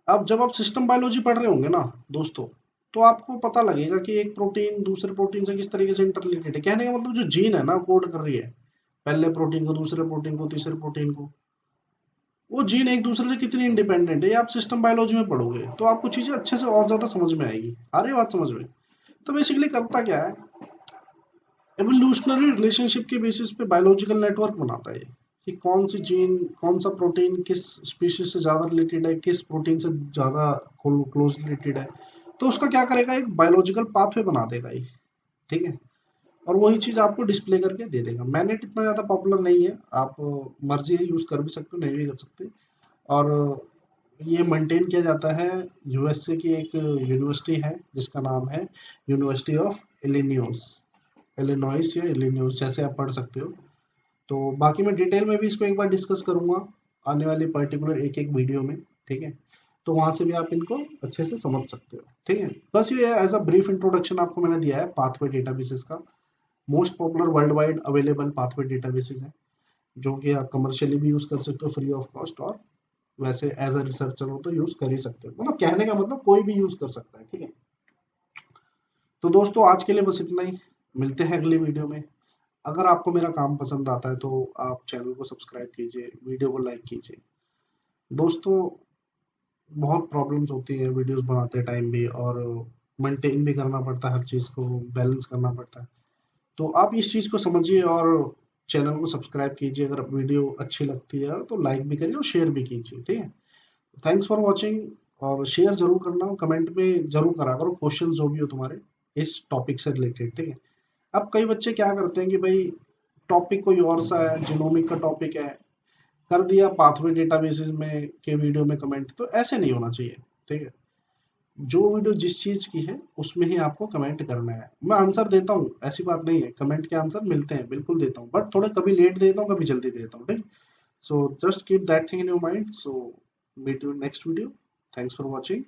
अब जब आप सिस्टम बायोलॉजी पढ़ रहे होंगे ना दोस्तों, तो आपको पता लगेगा कि एक प्रोटीन दूसरे प्रोटीन से किस तरीके से इंटररिलेटेड है। कहने का मतलब जो जीन है ना कोड कर रही है पहले प्रोटीन को, दूसरे प्रोटीन को, तीसरे प्रोटीन को, वो जीन एक दूसरे से कितनी इंडिपेंडेंट है, ये आप सिस्टम बायोलॉजी में पढ़ोगे तो आपको चीजें अच्छे से और ज्यादा समझ में आएगी। आ रही है बात समझ में? तो बेसिकली करता क्या है, एवोल्यूशनरी रिलेशनशिप के बेसिस पे बायोलॉजिकल नेटवर्क बनाता है ये, कि कौन सी जीन, कौन सा प्रोटीन किस स्पीशीज से ज़्यादा रिलेटेड है, किस प्रोटीन से ज़्यादा क्लोज रिलेटेड है। तो उसका क्या करेगा, एक बायोलॉजिकल पाथवे बना देगा ये, ठीक है। और वही चीज़ आपको डिस्प्ले करके दे देगा। मैनेट इतना ज़्यादा पॉपुलर नहीं है, आप मर्जी है यूज़ कर भी सकते हो, नहीं भी कर सकते। और ये मेंटेन किया जाता है USA की एक यूनिवर्सिटी है जिसका नाम है यूनिवर्सिटी ऑफ इलिनियोस, इलिनॉइस या इलिनोइस, जैसे आप पढ़ सकते हो। तो बाकी मैं डिटेल में भी इसको एक बार डिस्कस करूंगा आने वाली पर्टिकुलर एक एक वीडियो में, ठीक है। तो वहां से भी आप इनको अच्छे से समझ सकते हो, ठीक है। बस ये एज अ ब्रीफ इंट्रोडक्शन आपको मैंने दिया है पाथवे डेटाबेसेस का। Most popular world wide available pathway databases हैं, जो कि आप कमर्शियली भी यूज कर सकते हो फ्री ऑफ कॉस्ट, और वैसे एज अ रिसर्चर हो तो यूज कर ही सकते हो। मतलब कहने का मतलब कोई भी यूज कर सकता है, ठीक है। तो दोस्तों आज के लिए बस इतना ही, मिलते हैं अगली वीडियो में। अगर आपको मेरा काम पसंद आता है तो आप चैनल को सब्सक्राइब कीजिए, वीडियो को लाइक कीजिए। दोस्तों बहुत प्रॉब्लम्स होती है वीडियोस बनाते टाइम भी, और मेंटेन भी करना पड़ता है, हर चीज़ को बैलेंस करना पड़ता है। तो आप इस चीज़ को समझिए और चैनल को सब्सक्राइब कीजिए। अगर वीडियो अच्छी लगती है तो लाइक भी करिए और शेयर भी कीजिए, ठीक है। Thanks for watching. और शेयर जरूर करना, कमेंट में जरूर करा करो क्वेश्चन जो भी हो तुम्हारे इस टॉपिक से रिलेटेड, ठीक है। अब कई बच्चे क्या करते हैं कि भाई टॉपिक कोई और सा है, जीनोमिक का टॉपिक है, कर दिया पाथवे डेटाबेसेस में के वीडियो में कमेंट, तो ऐसे नहीं होना चाहिए, ठीक है। जो वीडियो जिस चीज की है उसमें ही आपको कमेंट करना है। मैं आंसर देता हूँ, ऐसी बात नहीं है, कमेंट के आंसर मिलते हैं, बिल्कुल देता हूँ, बट थोड़ा कभी लेट देता हूँ कभी जल्दी देता हूँ, ठीक। So just keep that thing in your mind. So meet you next video. Thanks for watching.